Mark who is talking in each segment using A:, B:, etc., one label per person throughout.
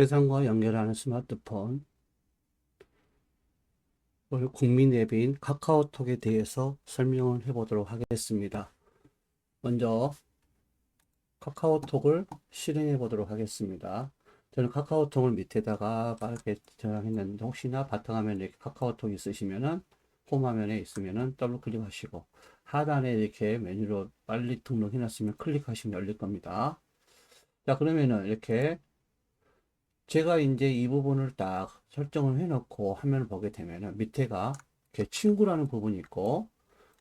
A: 세상과 연결하는 스마트폰, 오늘 국민 앱인 카카오톡에 대해서 설명을 해보도록 하겠습니다. 먼저 카카오톡을 실행해 보도록 하겠습니다. 저는 카카오톡을 밑에다가 빠르게 저장했는데 혹시나 바탕화면에 이렇게 카카오톡 있으시면은 홈 화면에 있으면은 더블 클릭하시고 하단에 이렇게 메뉴로 빨리 등록해 놨으면 클릭하시면 열릴 겁니다. 자, 그러면은 이렇게 제가 이제 이 부분을 딱 설정을 해놓고 화면을 보게 되면은 밑에가 이렇게 친구라는 부분이 있고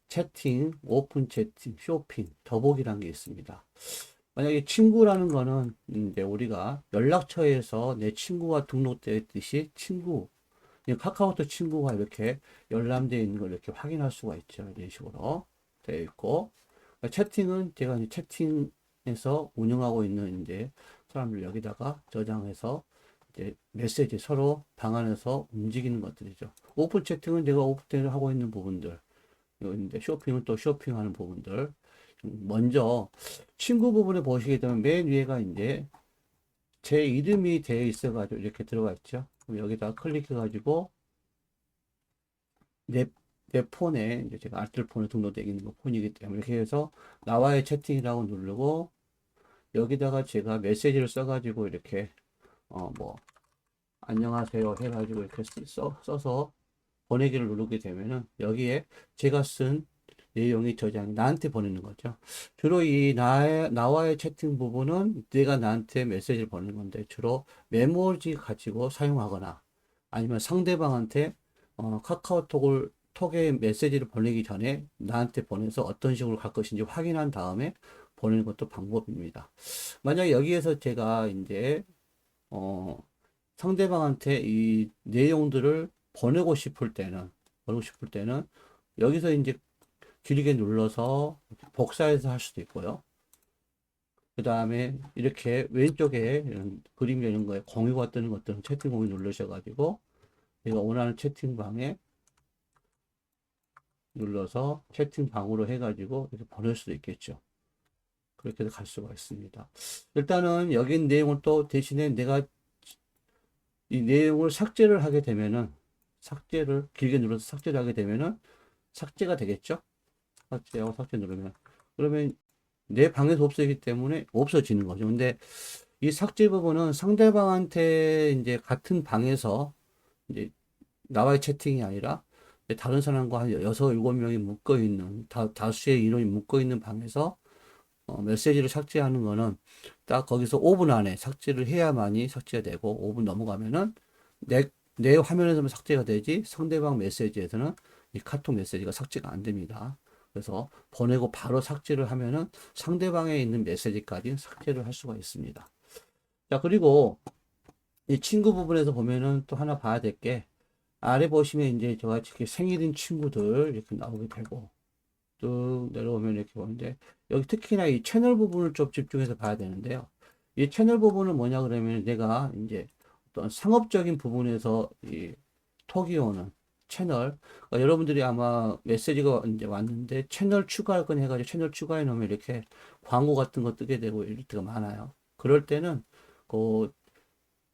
A: 채팅, 오픈 채팅, 쇼핑, 더보기라는 게 있습니다. 만약에 친구라는 거는 이제 우리가 연락처에서 내 친구가 등록되어 있듯이 친구, 카카오톡 친구가 이렇게 열람되어 있는 걸 이렇게 확인할 수가 있죠. 이런 식으로 되어 있고 채팅은 제가 이제 채팅에서 운영하고 있는 이제 사람들 여기다가 저장해서 이제 메시지 서로 방 안에서 움직이는 것들이죠. 오픈 채팅은 내가 오픈 하고 있는 부분들, 이제 쇼핑은 또 쇼핑하는 부분들. 먼저 친구 부분에 보시게 되면 맨 위에가 이제 제 이름이 되어 있어가지고 이렇게 들어가 있죠. 그럼 여기다 클릭해가지고 내, 내 폰에 이제 제가 알뜰폰에 등록되어 있는 거 폰이기 때문에 이렇게 해서 나와의 채팅이라고 누르고 여기다가 제가 메시지를 써가지고 이렇게 뭐 안녕하세요 해가지고 이렇게 써서 보내기를 누르게 되면은 여기에 제가 쓴 내용이 저장이 나한테 보내는 거죠. 주로 나와의 채팅 부분은 내가 나한테 메시지를 보내는 건데 주로 메모지 가지고 사용하거나 아니면 상대방한테 톡에 메시지를 보내기 전에 나한테 보내서 어떤 식으로 갈 것인지 확인한 다음에 보내는 것도 방법입니다. 만약 여기에서 제가 이제 어, 상대방한테 이 내용들을 보내고 싶을 때는 여기서 이제 길게 눌러서 복사해서 할 수도 있고요. 그 다음에 이렇게 왼쪽에 이런 그림 이런 거에 공유가 뜨는 것들은 채팅 공유 누르셔가지고 내가 원하는 채팅방에 눌러서 채팅방으로 해가지고 이렇게 보낼 수도 있겠죠. 그렇게 해서 갈 수가 있습니다. 일단은 여기 내용을 또 대신에 내가 이 내용을 삭제를 하게 되면은 삭제를 길게 눌러서 삭제를 하게 되면은 삭제가 되겠죠. 삭제하고 삭제 누르면 그러면 내 방에서 없어지기 때문에 없어지는 거죠. 근데 이 삭제 부분은 상대방한테 이제 같은 방에서 이제 나와의 채팅이 아니라 다른 사람과 한 여섯 일곱 명이 묶어 있는 다수의 인원이 묶어 있는 방에서 메시지를 삭제하는 거는 딱 거기서 5분 안에 삭제를 해야만이 삭제가 되고 5분 넘어가면은 내 화면에서만 삭제가 되지 상대방 메시지에서는 이 카톡 메시지가 삭제가 안 됩니다. 그래서 보내고 바로 삭제를 하면은 상대방에 있는 메시지까지 삭제를 할 수가 있습니다. 자, 그리고 이 친구 부분에서 보면은 또 하나 봐야 될 게 아래 보시면 이제 저같이 이렇게 생일인 친구들 이렇게 나오게 되고 쭉 내려오면 이렇게 보는데 여기 특히나 이 채널 부분을 좀 집중해서 봐야 되는데요. 이 채널 부분은 뭐냐 그러면 내가 이제 어떤 상업적인 부분에서 이 톡이 오는 채널 여러분들이 아마 메시지가 이제 왔는데 채널 추가할 건 해가지고 채널 추가해 놓으면 이렇게 광고 같은 거 뜨게 되고 이럴 때가 많아요. 그럴 때는 그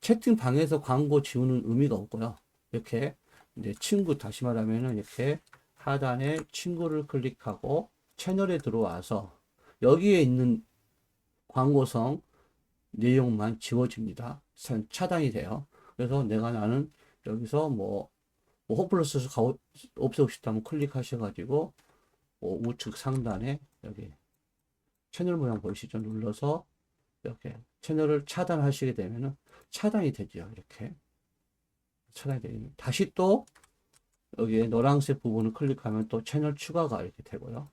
A: 채팅방에서 광고 지우는 의미가 없고요. 이렇게 이제 친구 다시 말하면은 이렇게 하단에 친구를 클릭하고 채널에 들어와서 여기에 있는 광고성 내용만 지워집니다. 차단이 돼요. 그래서 나는 여기서 홈플러스 없애고 싶다면 클릭하셔가지고 우측 상단에 여기 채널 모양 보이시죠? 눌러서 이렇게 채널을 차단하시게 되면은 차단이 되죠. 이렇게 차단이 되면 다시 또 여기에 노란색 부분을 클릭하면 또 채널 추가가 이렇게 되고요.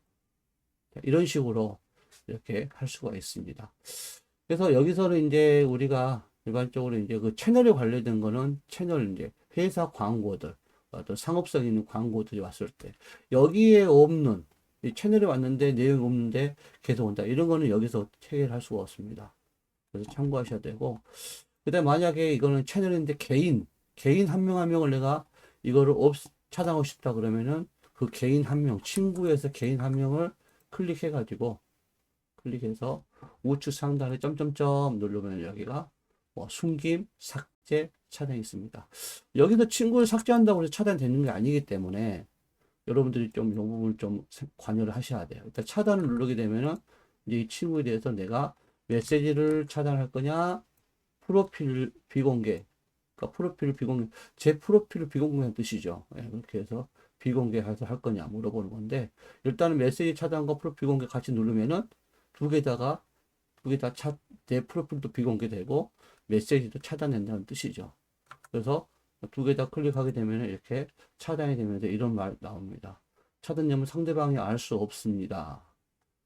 A: 이런 식으로 이렇게 할 수가 있습니다. 그래서 여기서는 이제 우리가 일반적으로 이제 그 채널에 관련된 거는 채널 이제 회사 광고들, 어떤 상업성 있는 광고들이 왔을 때 여기에 없는 이 채널에 왔는데 내용이 없는데 계속 온다. 이런 거는 여기서 해결할 수가 없습니다. 그래서 참고하셔야 되고 그다음 만약에 이거는 채널인데 개인 한 명 한 명을 내가 이거를 차단하고 싶다 그러면은 그 개인 한 명, 친구에서 개인 한 명을 클릭해가지고 클릭해서 우측 상단에 점점점 누르면 여기가 뭐 숨김, 삭제, 차단이 있습니다. 여기서 친구를 삭제한다고 해서 차단되는 게 아니기 때문에 여러분들이 좀 이 부분을 좀 관여를 하셔야 돼요. 일단 차단을 누르게 되면은 이제 이 친구에 대해서 내가 메시지를 차단할 거냐, 프로필 비공개, 그러니까 프로필 비공개, 제 프로필을 비공개한 뜻이죠. 예, 그렇게 해서 비공개해서 할 거냐 물어보는 건데, 일단은 메시지 차단과 프로필 공개 같이 누르면은 두 개다가 두 개 다 내 프로필도 비공개되고 메시지도 차단된다는 뜻이죠. 그래서 두 개 다 클릭하게 되면 이렇게 차단이 되면서 이런 말 나옵니다. 차단되면 상대방이 알 수 없습니다.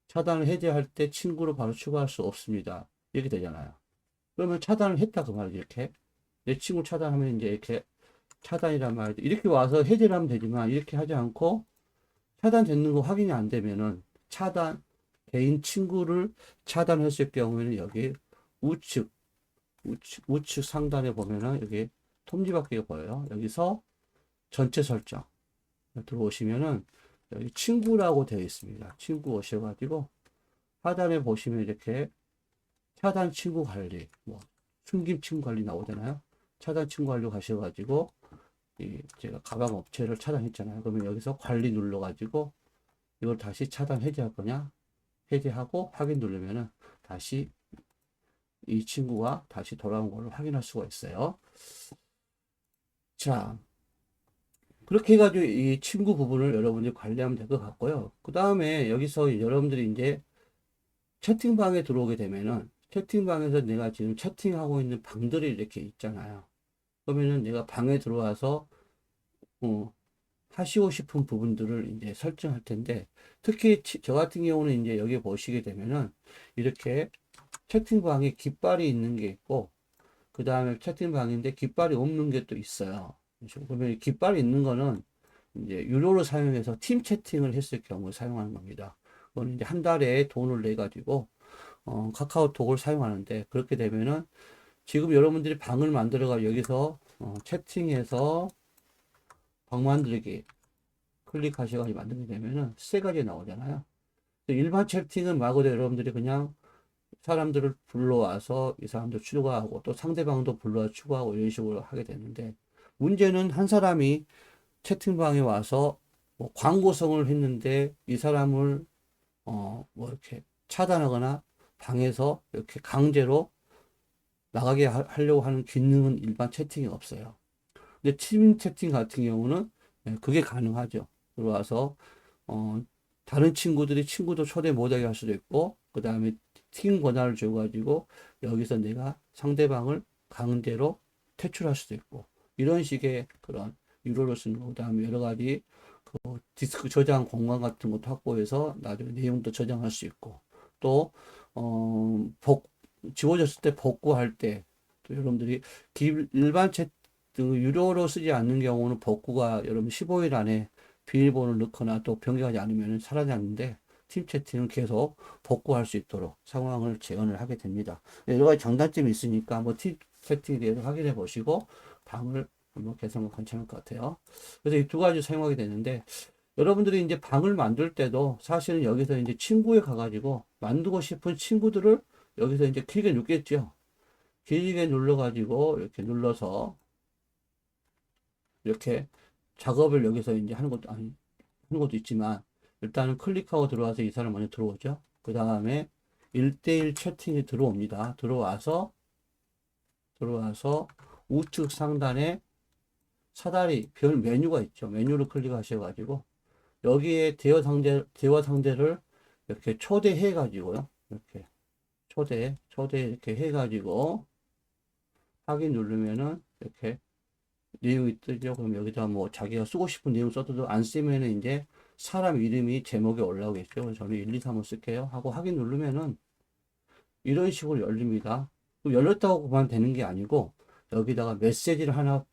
A: 차단을 해제할 때 친구로 바로 추가할 수 없습니다. 이렇게 되잖아요. 그러면 차단을 했다 그 말이죠. 이렇게 내 친구 차단하면 이제 이렇게 차단이란 말이죠. 이렇게 와서 해제를 하면 되지만 이렇게 하지 않고 차단되는 거 확인이 안 되면은 차단 개인 친구를 차단했을 경우에는 여기 우측 우측 상단에 보면은 여기 톱니바퀴가 보여요. 여기서 전체 설정 들어오시면은 여기 친구라고 되어 있습니다. 친구 오셔가지고 하단에 보시면 이렇게 차단 친구 관리, 뭐 숨김 친구 관리 나오잖아요. 차단 친구 관리 가셔가지고 이 제가 가방 업체를 차단했잖아요. 그러면 여기서 관리 눌러가지고 이걸 다시 차단 해제할 거냐? 해제하고 확인 누르면은 다시 이 친구가 다시 돌아온 걸로 확인할 수가 있어요. 자, 그렇게 해가지고 이 친구 부분을 여러분들이 관리하면 될 것 같고요. 그 다음에 여기서 여러분들이 이제 채팅방에 들어오게 되면은 채팅방에서 내가 지금 채팅하고 있는 방들이 이렇게 있잖아요. 그러면은 내가 방에 들어와서 하시고 싶은 부분들을 이제 설정할 텐데, 특히 저 같은 경우는 이제 여기 보시게 되면은 이렇게 채팅방에 깃발이 있는 게 있고, 그 다음에 채팅방인데 깃발이 없는 게 또 있어요. 그렇죠? 그러면 깃발이 있는 거는 이제 유료로 사용해서 팀 채팅을 했을 경우에 사용하는 겁니다. 그거는 이제 한 달에 돈을 내 가지고 카카오톡을 사용하는데, 그렇게 되면은 지금 여러분들이 방을 만들어가 여기서 채팅해서 방 만들기 클릭하셔가지고 만들게 되면은 세 가지 나오잖아요. 일반 채팅은 말 그대로 여러분들이 그냥 사람들을 불러와서 이 사람들 추가하고 또 상대방도 불러와 추가하고 이런 식으로 하게 되는데, 문제는 한 사람이 채팅방에 와서 뭐 광고성을 했는데 이 사람을 뭐 이렇게 차단하거나 방에서 이렇게 강제로 나가게 하려고 하는 기능은 일반 채팅이 없어요. 근데 팀 채팅 같은 경우는 그게 가능하죠. 들어와서 어, 다른 친구들이 친구도 초대 못하게 할 수도 있고, 그 다음에 팀 권한을 줘가지고 여기서 내가 상대방을 강제로 퇴출할 수도 있고, 이런 식의 그런 유료로 쓰는 거. 그 다음에 여러 가지 디스크 저장 공간 같은 것도 확보해서 나중에 내용도 저장할 수 있고, 또 지워졌을 때 복구할 때, 또 여러분들이 일반 채 유료로 쓰지 않는 경우는 복구가 여러분 15일 안에 비밀번호를 넣거나 또 변경하지 않으면 사라졌는데, 팀 채팅은 계속 복구할 수 있도록 상황을 재현을 하게 됩니다. 여러 가지 장단점이 있으니까 한번 팀 채팅에 대해서 확인해 보시고 방을 한번 개선하면 괜찮을 것 같아요. 그래서 이 두 가지 사용하게 되는데, 여러분들이 이제 방을 만들 때도 사실은 여기서 이제 친구에 가가지고 만들고 싶은 친구들을 여기서 이제 길게 누르겠죠. 길게 눌러가지고 이렇게 눌러서 이렇게 작업을 여기서 이제 하는 것도 아니 하는 것도 있지만, 일단은 클릭하고 들어와서 이 사람 먼저 들어오죠. 그 다음에 1대1 채팅이 들어옵니다. 들어와서 우측 상단에 사다리 별 메뉴가 있죠. 메뉴를 클릭하셔가지고 여기에 대화 상대를 이렇게 초대해 가지고요. 이렇게 초대 이렇게 해 가지고 확인 누르면은 이렇게 내용이 뜨죠. 그럼 여기다 뭐 자기가 쓰고 싶은 내용 써도 안 쓰면은 이제 사람 이름이 제목에 올라오겠죠. 그래서 저는 1, 2, 3을 쓸게요. 하고 확인 누르면은 이런 식으로 열립니다. 열렸다고만 되는 게 아니고 여기다가 메시지를 하나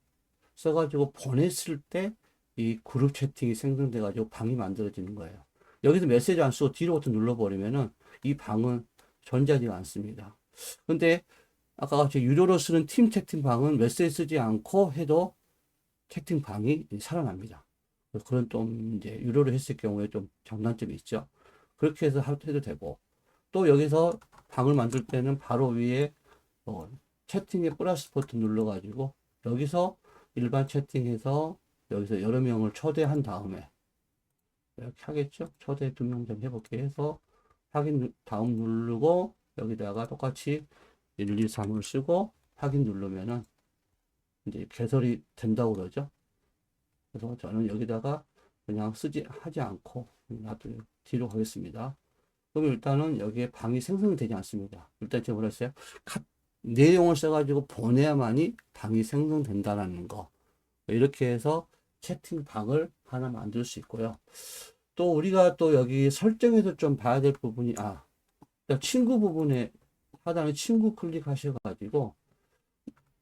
A: 써가지고 보냈을 때 이 그룹 채팅이 생성돼가지고 방이 만들어지는 거예요. 여기서 메시지 안 쓰고 뒤로 버튼 눌러버리면은 이 방은 존재하지가 않습니다. 근데 아까 같이 유료로 쓰는 팀 채팅방은 메시지 쓰지 않고 해도 채팅방이 살아납니다. 그런 좀 이제 유료로 했을 경우에 좀 장단점이 있죠. 그렇게 해서 해도 되고, 또 여기서 방을 만들 때는 바로 위에 채팅에 플러스 버튼 눌러가지고 여기서 일반 채팅해서 여기서 여러 명을 초대한 다음에 이렇게 하겠죠. 초대 2명 좀 해볼게 해서 확인 다음 누르고 여기다가 똑같이 1, 2, 3을 쓰고 확인 누르면은 이제 개설이 된다고 그러죠. 그래서 저는 여기다가 그냥 하지 않고 놔두 뒤로 가겠습니다. 그럼 일단은 여기에 방이 생성되지 않습니다. 일단 제가 뭐라 했어요? 내용을 써가지고 보내야만이 방이 생성된다라는 거. 이렇게 해서 채팅방을 하나 만들 수 있고요. 또 우리가 또 여기 설정에서 좀 봐야 될 부분이, 친구 부분에 하단에 친구 클릭하셔가지고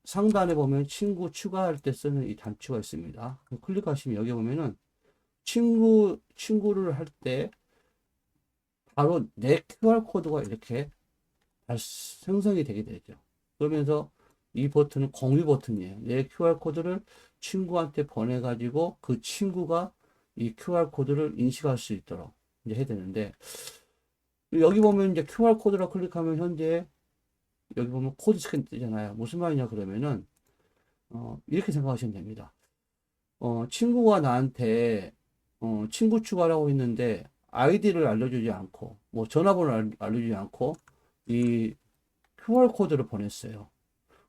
A: 상단에 보면 친구 추가할 때 쓰는 이 단추가 있습니다. 클릭하시면 여기 보면은 친구를 할 때 바로 내 QR코드가 이렇게 생성이 되게 되죠. 그러면서 이 버튼은 공유 버튼이에요. 내 QR코드를 친구한테 보내가지고 그 친구가 이 QR코드를 인식할 수 있도록 이제 해야 되는데, 여기 보면 이제 QR코드라 클릭하면 현재 여기 보면 코드 스캔 뜨잖아요. 무슨 말이냐 그러면은, 이렇게 생각하시면 됩니다. 친구가 나한테, 친구 추가라고 했는데, 아이디를 알려주지 않고, 뭐 전화번호를 알려주지 않고, 이 QR코드를 보냈어요.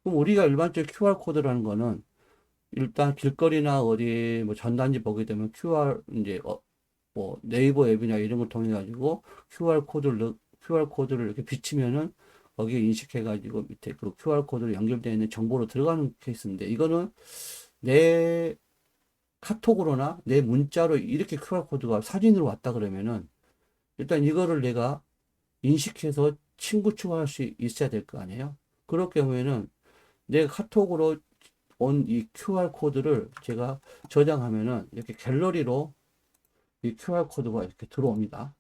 A: 그럼 우리가 일반적 QR코드라는 거는 일단 길거리나 어디 뭐 전단지 보게 되면 이제 뭐 네이버 앱이나 이런 걸 통해 가지고 QR코드를 이렇게 비치면은 거기에 인식해 가지고 밑에 그 QR코드로 연결되어 있는 정보로 들어가는 케이스인데, 이거는 내 카톡으로나 내 문자로 이렇게 QR코드가 사진으로 왔다 그러면은 일단 이거를 내가 인식해서 친구 추가할 수 있어야 될 거 아니에요. 그럴 경우에는 내 카톡으로 온 이 QR코드를 제가 저장하면은 이렇게 갤러리로 이 QR코드가 이렇게 들어옵니다.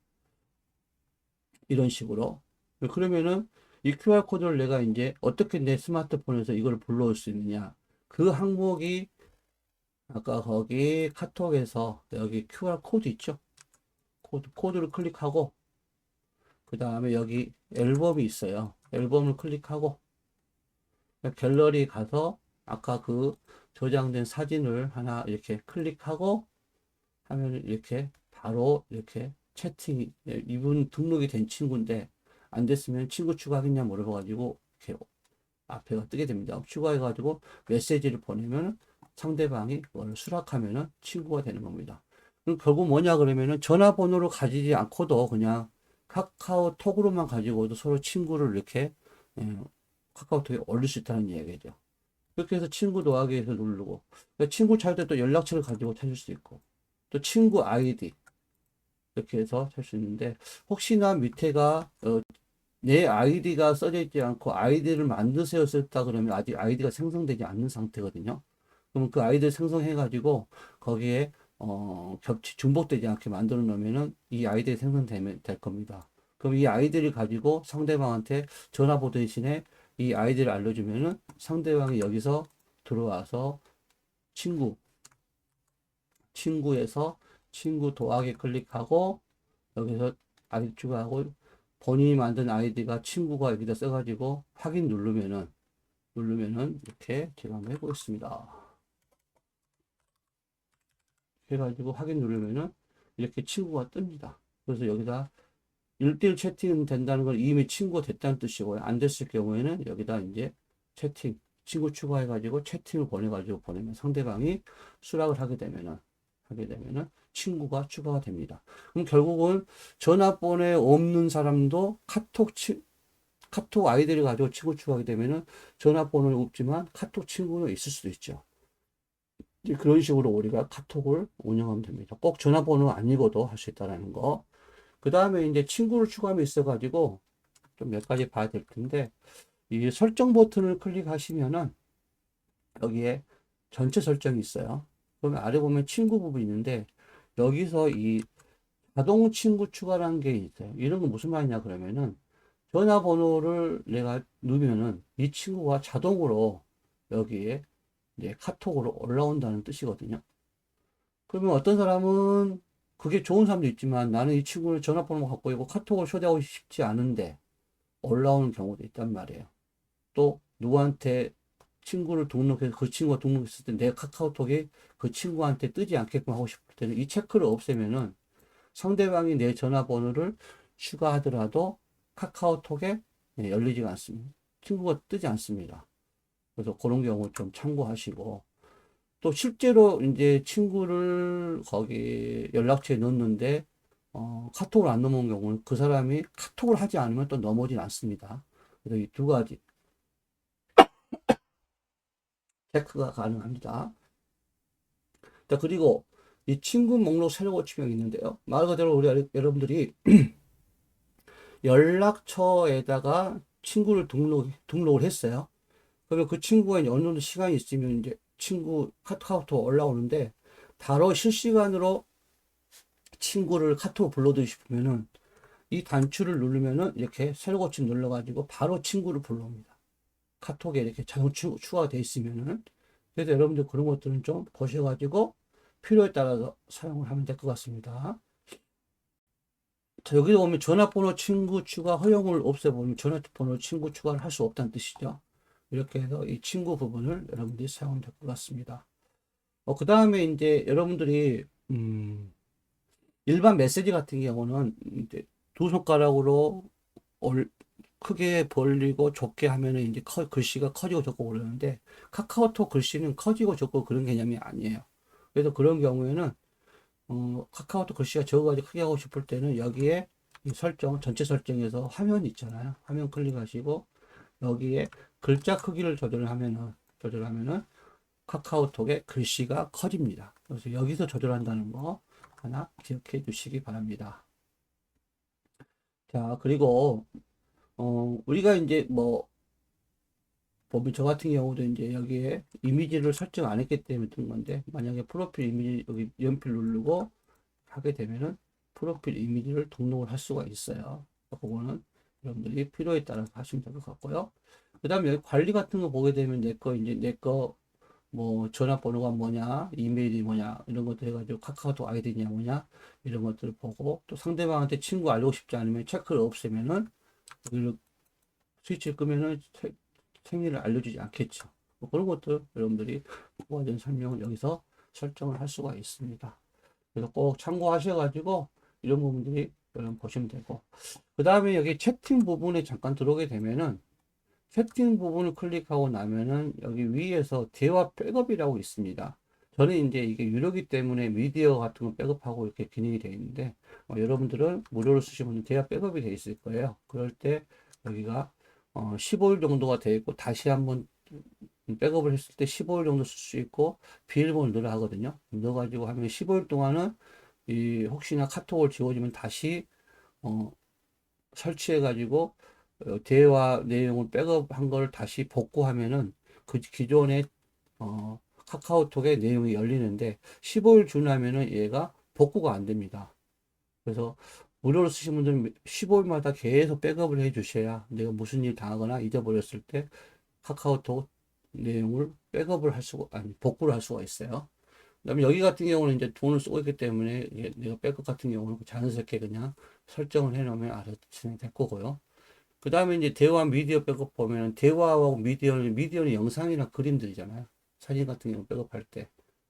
A: 이런 식으로. 그러면은 이 QR코드를 내가 이제 어떻게 내 스마트폰에서 이걸 불러올 수 있느냐. 그 항목이 아까 거기 카톡에서 여기 QR코드 있죠? 코드를 클릭하고, 그 다음에 여기 앨범이 있어요. 앨범을 클릭하고, 갤러리 가서 아까 그 저장된 사진을 하나 이렇게 클릭하고 하면 이렇게 바로 이렇게 채팅이, 이분 등록이 된 친구인데 안 됐으면 친구 추가하겠냐 물어봐가지고 이렇게 앞에가 뜨게 됩니다. 추가해가지고 메시지를 보내면 상대방이 그걸 수락하면은 친구가 되는 겁니다. 그럼 결국 뭐냐 그러면은 전화번호를 가지지 않고도 그냥 카카오톡으로만 가지고도 서로 친구를 이렇게 카카오톡에 올릴 수 있다는 얘기죠. 그렇게 해서 친구 더하기에서 누르고, 친구 찾을 때 또 연락처를 가지고 찾을 수 있고, 또 친구 아이디 이렇게 해서 찾을 수 있는데, 혹시나 밑에가 내 아이디가 써져 있지 않고 아이디를 만드세요 썼다 그러면 아직 아이디가 생성되지 않는 상태거든요. 그러면 그 아이디를 생성해 가지고 거기에 중복되지 않게 만들어 놓으면은 이 아이디가 생성되면 될 겁니다. 그럼 이 아이디를 가지고 상대방한테 전화번호 대신에 이 아이디를 알려주면은 상대방이 여기서 들어와서 친구에서 친구 더하기 클릭하고 여기서 아이디 추가하고 본인이 만든 아이디가 친구가 여기다 써가지고 확인 누르면은 이렇게 제가 한번 해보겠습니다. 해가지고 확인 누르면은 이렇게 친구가 뜹니다. 그래서 여기다 1대1 채팅 된다는 건 이미 친구가 됐다는 뜻이고요. 안 됐을 경우에는 여기다 이제 친구 추가해가지고 채팅을 보내면 상대방이 수락을 하게 되면은 친구가 추가가 됩니다. 그럼 결국은 전화번호에 없는 사람도 카톡 아이디를 가지고 친구 추가하게 되면은 전화번호는 없지만 카톡 친구는 있을 수도 있죠. 그런 식으로 우리가 카톡을 운영하면 됩니다. 꼭 전화번호 아니고도 할 수 있다는 거. 그 다음에 이제 친구를 추가하면 있어가지고 좀 몇 가지 봐야 될 텐데, 이 설정 버튼을 클릭하시면은 여기에 전체 설정이 있어요. 그러면 아래 보면 친구 부분이 있는데 여기서 이 자동 친구 추가라는 게 있어요. 이런 건 무슨 말이냐 그러면은 전화번호를 내가 누르면은 이 친구가 자동으로 여기에 이제 카톡으로 올라온다는 뜻이거든요. 그러면 어떤 사람은 그게 좋은 사람도 있지만 나는 이 친구를 전화번호 갖고 있고 카톡을 초대하고 싶지 않은데 올라오는 경우도 있단 말이에요. 또 누구한테 친구를 등록해서 그 친구가 등록했을 때 내 카카오톡이 그 친구한테 뜨지 않게끔 하고 싶을 때는 이 체크를 없애면은 상대방이 내 전화번호를 추가하더라도 카카오톡에 열리지가 않습니다. 친구가 뜨지 않습니다. 그래서 그런 경우 좀 참고하시고, 또 실제로 이제 친구를 거기 연락처에 넣었는데 카톡을 안 넘어온 경우는 그 사람이 카톡을 하지 않으면 또 넘어오진 않습니다. 그래서 이 두 가지 체크가 가능합니다. 자, 그리고 이 친구 목록 새로 고침이 있는데요. 말 그대로 우리 여러분들이 연락처에다가 친구를 등록을 했어요. 그러면 그 친구가 이제 어느 정도 시간이 있으면 이제 친구 카카오톡 올라오는데, 바로 실시간으로 친구를 카톡 불러드리고 싶으면은 이 단추를 누르면은 이렇게 새로 고침 눌러가지고 바로 친구를 불러옵니다. 카톡에 이렇게 자동 추가가 돼 있으면은. 그래서 여러분들 그런 것들은 좀 보셔가지고 필요에 따라서 사용을 하면 될 것 같습니다. 자, 여기도 보면 전화번호 친구 추가 허용을 없애보면 전화번호 친구 추가를 할 수 없다는 뜻이죠. 이렇게 해서 이 친구 부분을 여러분들이 사용하면 될 것 같습니다. 그 다음에 이제 여러분들이, 일반 메시지 같은 경우는 이제 두 손가락으로 크게 벌리고 좁게 하면은 이제 글씨가 커지고 적고 그러는데, 카카오톡 글씨는 커지고 적고 그런 개념이 아니에요. 그래서 그런 경우에는 카카오톡 글씨가 적어가지고 크게 하고 싶을 때는 여기에 이 설정, 전체 설정에서 화면 있잖아요. 화면 클릭하시고 여기에 글자 크기를 조절하면은 카카오톡의 글씨가 커집니다. 그래서 여기서 조절한다는 거 하나 기억해 주시기 바랍니다. 자, 그리고 우리가 이제 뭐 보면 저 같은 경우도 이제 여기에 이미지를 설정 안 했기 때문에 뜬 건데, 만약에 프로필 이미지 여기 연필 누르고 하게 되면은 프로필 이미지를 등록을 할 수가 있어요. 그거는 여러분들이 필요에 따라서 하시면 될 것 같고요. 그 다음에 여기 관리 같은 거 보게 되면 내 거 뭐 전화번호가 뭐냐, 이메일이 뭐냐, 이런 것들 해가지고 카카오톡 아이디냐 뭐냐, 이런 것들을 보고, 또 상대방한테 친구 알리고 싶지 않으면 체크를 없애면은 여기를 스위치를 끄면은 생일을 알려주지 않겠죠. 뭐 그런 것들 여러분들이 모아진 설명을 여기서 설정을 할 수가 있습니다. 그래서 꼭 참고하셔가지고 이런 부분들이 여러분 보시면 되고, 그 다음에 여기 채팅 부분에 잠깐 들어오게 되면은, 채팅 부분을 클릭하고 나면은 여기 위에서 대화 백업이라고 있습니다. 저는 이제 이게 유료기 때문에 미디어 같은 거 백업하고 이렇게 기능이 되어 있는데, 여러분들은 무료로 쓰시면 대화 백업이 되어 있을 거예요. 그럴 때 여기가 15일 정도가 되어 있고, 다시 한번 백업을 했을 때 15일 정도 쓸 수 있고, 비밀번호를 넣으라 하거든요. 넣어가지고 하면 15일 동안은 이 혹시나 카톡을 지워지면 다시 설치해가지고 대화 내용을 백업한 걸 다시 복구하면은 그 기존의 카카오톡의 내용이 열리는데, 15일 지나면은 얘가 복구가 안 됩니다. 그래서 무료로 쓰신 분들은 15일마다 계속 백업을 해 주셔야 내가 무슨 일 당하거나 잊어버렸을 때 카카오톡 내용을 백업을 할 수가, 아니, 복구를 할 수가 있어요. 그다음에 여기 같은 경우는 이제 돈을 쓰고 있기 때문에 내가 백업 같은 경우는 자연스럽게 그냥 설정을 해 놓으면 알아서 진행될 거고요. 그 다음에 이제 대화 미디어 백업 보면, 대화하고 미디어는 영상이나 그림들이잖아요. 사진 같은 경우 백업할 때,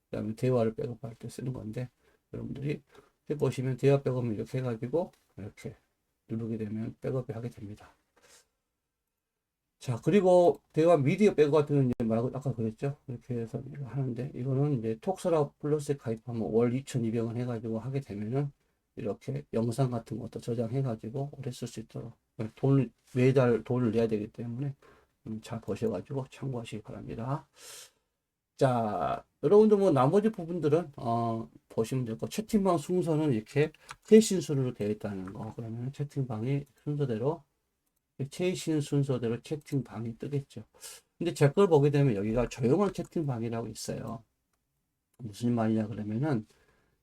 A: 그 다음에 대화를 백업할 때 쓰는 건데, 여러분들이 해보시면 대화 백업을 이렇게 해가지고 이렇게 누르게 되면 백업이 하게 됩니다. 자, 그리고 대화 미디어 백업 같은 경우는 이제 말고 아까 그랬죠? 이렇게 해서 하는데, 이거는 이제 톡스라 플러스에 가입하면 월 2,200원 해가지고 하게 되면은 이렇게 영상 같은 것도 저장해가지고 오래 쓸 수 있도록, 매달 돈을 내야 되기 때문에 잘 보셔가지고 참고하시기 바랍니다. 자, 여러분들 뭐 나머지 부분들은 보시면 되고, 채팅방 순서는 이렇게 최신 순으로 되어 있다는 거. 그러면 채팅방이 순서대로, 최신 순서대로 채팅방이 뜨겠죠. 근데 제 걸 보게 되면 여기가 조용한 채팅방이라고 있어요. 무슨 말이냐 그러면은,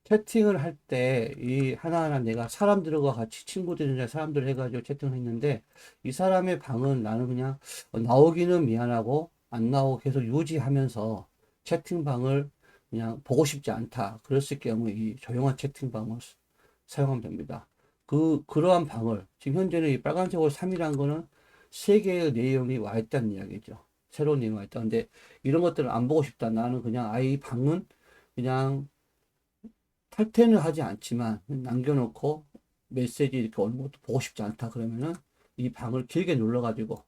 A: 채팅을 할 때 이 하나하나 내가 사람들과 같이 친구들이나 사람들 해가지고 채팅을 했는데, 이 사람의 방은 나는 그냥 나오기는 미안하고 안 나오고 계속 유지하면서 채팅방을 그냥 보고 싶지 않다. 그랬을 경우에 이 조용한 채팅방을 사용하면 됩니다. 그러한 방을 지금 현재는 이 빨간색으로 3이라는 거는 세 개의 내용이 와 있다는 이야기죠. 새로운 내용이 있다. 근데 이런 것들을 안 보고 싶다. 나는 그냥 아예 이 방은 그냥 탈퇴는 하지 않지만 남겨놓고 메시지 이렇게 오는 것도 보고 싶지 않다. 그러면은 이 방을 길게 눌러가지고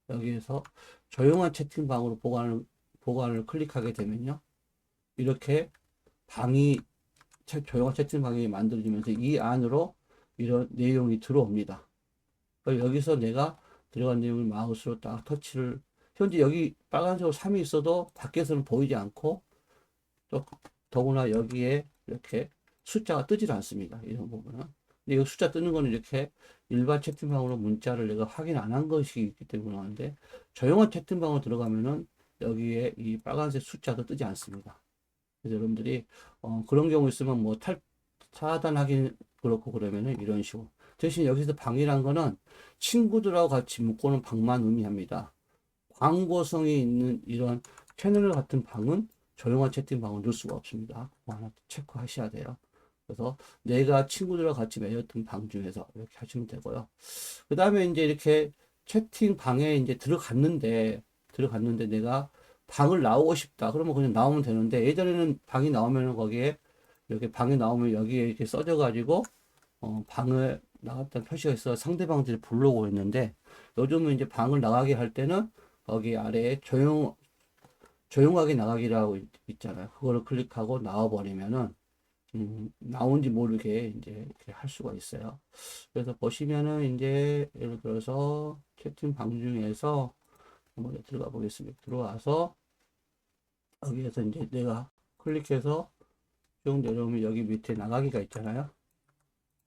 A: 여기에서 조용한 채팅방으로 보관을 클릭하게 되면요. 이렇게 방이 조용한 채팅방이 만들어지면서 이 안으로 이런 내용이 들어옵니다. 여기서 내가 들어간 내용을 마우스로 딱 터치를, 현재 여기 빨간색으로 3이 있어도 밖에서는 보이지 않고, 또 더구나 여기에 이렇게 숫자가 뜨질 않습니다. 이런 부분은. 근데 이 숫자 뜨는 거는 이렇게 일반 채팅방으로 문자를 내가 확인 안 한 것이 있기 때문에 하는데, 조용한 채팅방으로 들어가면은 여기에 이 빨간색 숫자도 뜨지 않습니다. 그래서 여러분들이 그런 경우 있으면 뭐 차단하기 그렇고 그러면은 이런 식으로. 대신 여기서 방이란 거는 친구들하고 같이 묶고는 방만 의미합니다. 광고성이 있는 이런 채널 같은 방은 조용한 채팅방을 넣을 수가 없습니다. 그거 하나 체크하셔야 돼요. 그래서 내가 친구들과 같이 맺었던 방 중에서 이렇게 하시면 되고요. 그 다음에 이제 이렇게 채팅방에 이제 들어갔는데 내가 방을 나오고 싶다. 그러면 그냥 나오면 되는데, 예전에는 방이 나오면 거기에 이렇게 방이 나오면 여기에 이렇게 써져 가지고 방을 나갔다는 표시가 있어 상대방들이 불러오고 있는데, 요즘은 이제 방을 나가게 할 때는 거기 아래에 조용하게 나가기라고 있잖아요. 그거를 클릭하고 나와버리면은 나온지 모르게 이제 이렇게 할 수가 있어요. 그래서 보시면은 이제 예를 들어서 채팅방 중에서 한번 들어가 보겠습니다. 들어와서 여기에서 이제 내가 클릭해서 쭉 내려오면 여기 밑에 나가기가 있잖아요.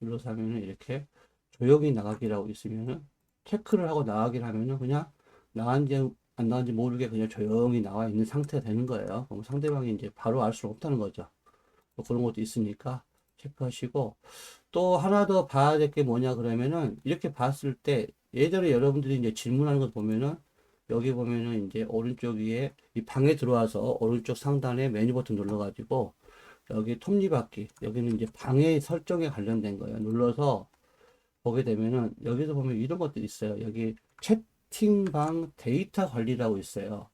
A: 눌러서 하면은 이렇게 조용히 나가기라고 있으면은 체크를 하고 나가기를 하면은 그냥 나간지 안 나간지 모르게 그냥 조용히 나와 있는 상태가 되는 거예요. 그럼 상대방이 이제 바로 알 수 없다는 거죠. 뭐 그런 것도 있으니까 체크하시고, 또 하나 더 봐야 될 게 뭐냐 그러면은, 이렇게 봤을 때 예전에 여러분들이 이제 질문하는 거 보면은 여기 보면은 이제 오른쪽 위에 이 방에 들어와서 오른쪽 상단에 메뉴 버튼 눌러가지고 여기 톱니바퀴, 여기는 이제 방해 설정에 관련된 거예요. 눌러서 보게 되면은 여기서 보면 이런 것들이 있어요. 여기 채팅방 데이터 관리라고 있어요.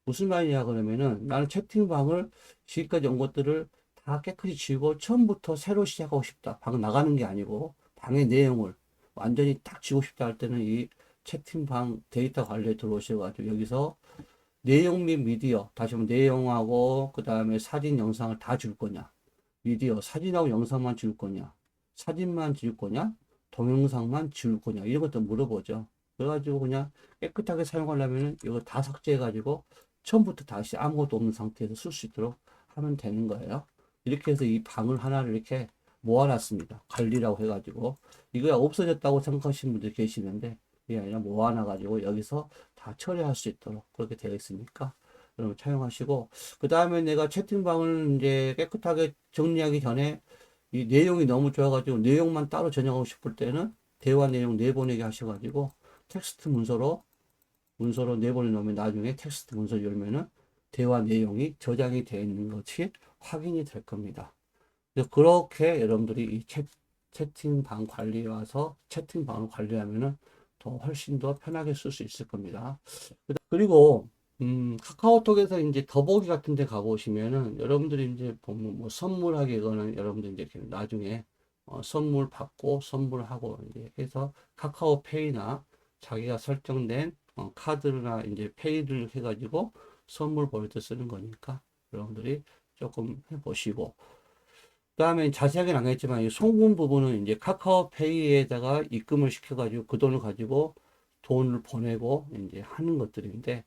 A: 무슨 말이냐 그러면은, 나는 채팅방을 지금까지 온 것들을 다 깨끗이 지우고 처음부터 새로 시작하고 싶다. 방 나가는 게 아니고 방의 내용을 완전히 딱 지우고 싶다 할 때는 이 채팅방 데이터 관리에 들어오셔가지고 여기서 내용 및 미디어, 다시 한번 내용하고 그 다음에 사진 영상을 다 줄 거냐, 미디어 사진하고 영상만 지울 거냐, 사진만 지울 거냐, 동영상만 지울 거냐, 이런 것도 물어보죠. 그래가지고 그냥 깨끗하게 사용하려면 이거 다 삭제해가지고 처음부터 다시 아무것도 없는 상태에서 쓸 수 있도록 하면 되는 거예요. 이렇게 해서 이 방을 하나를 이렇게 모아놨습니다. 관리라고 해가지고 이거 없어졌다고 생각하시는 분들 계시는데, 이게 아니라 모아놔가지고 여기서 다 처리할 수 있도록 그렇게 되어 있으니까 여러분 차용하시고, 그 다음에 내가 채팅방을 이제 깨끗하게 정리하기 전에 이 내용이 너무 좋아가지고 내용만 따로 저장하고 싶을 때는 대화 내용 내보내기 하셔가지고 텍스트 문서로 내보내 놓으면 나중에 텍스트 문서 열면은 대화 내용이 저장이 되어 있는 것이 확인이 될 겁니다. 그렇게 여러분들이 이 채팅방 관리에 와서 채팅방을 관리하면은 더 훨씬 더 편하게 쓸 수 있을 겁니다. 그리고 카카오톡에서 이제 더보기 같은 데 가보시면은 여러분들이 이제 보면 뭐 선물하기, 이거는 여러분들 이제 나중에 선물 받고 선물하고 이제 해서 카카오페이나 자기가 설정된 카드나 이제 페이를 해가지고 선물 보낼 때 쓰는 거니까 여러분들이 조금 해보시고, 그 다음에 자세하게는 안 했지만 이 송금 부분은 이제 카카오페이에다가 입금을 시켜가지고 그 돈을 가지고 돈을 보내고 이제 하는 것들인데,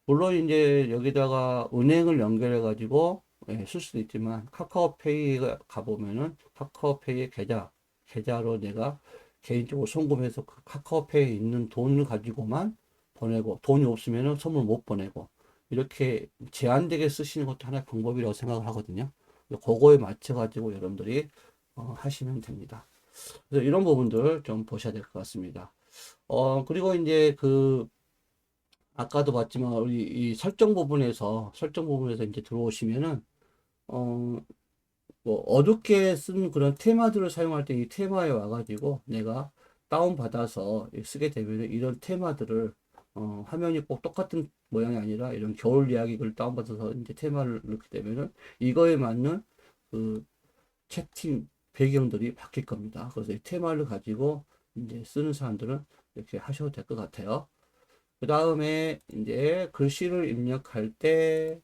A: 물론 이제 여기다가 은행을 연결해 가지고 쓸 수도 있지만, 카카오페이가 가보면은 카카오페이의 계좌로 내가 개인적으로 송금해서 그 카카오페이에 있는 돈을 가지고만 보내고, 돈이 없으면은 선물 못 보내고, 이렇게 제한되게 쓰시는 것도 하나의 방법이라고 생각을 하거든요. 그거에 맞춰 가지고 여러분들이 하시면 됩니다. 그래서 이런 부분들 좀 보셔야 될 것 같습니다. 그리고 이제 아까도 봤지만 우리 이 설정 부분에서 이제 들어오시면은 어 뭐 어둡게 쓴 그런 테마들을 사용할 때 이 테마에 와가지고 내가 다운 받아서 쓰게 되면 이런 테마들을 화면이 꼭 똑같은 모양이 아니라 이런 겨울 이야기를 다운받아서 이제 테마를 넣게 되면은 이거에 맞는 그 채팅 배경들이 바뀔 겁니다. 그래서 이 테마를 가지고 이제 쓰는 사람들은 이렇게 하셔도 될 것 같아요. 그 다음에 이제 글씨를 입력할 때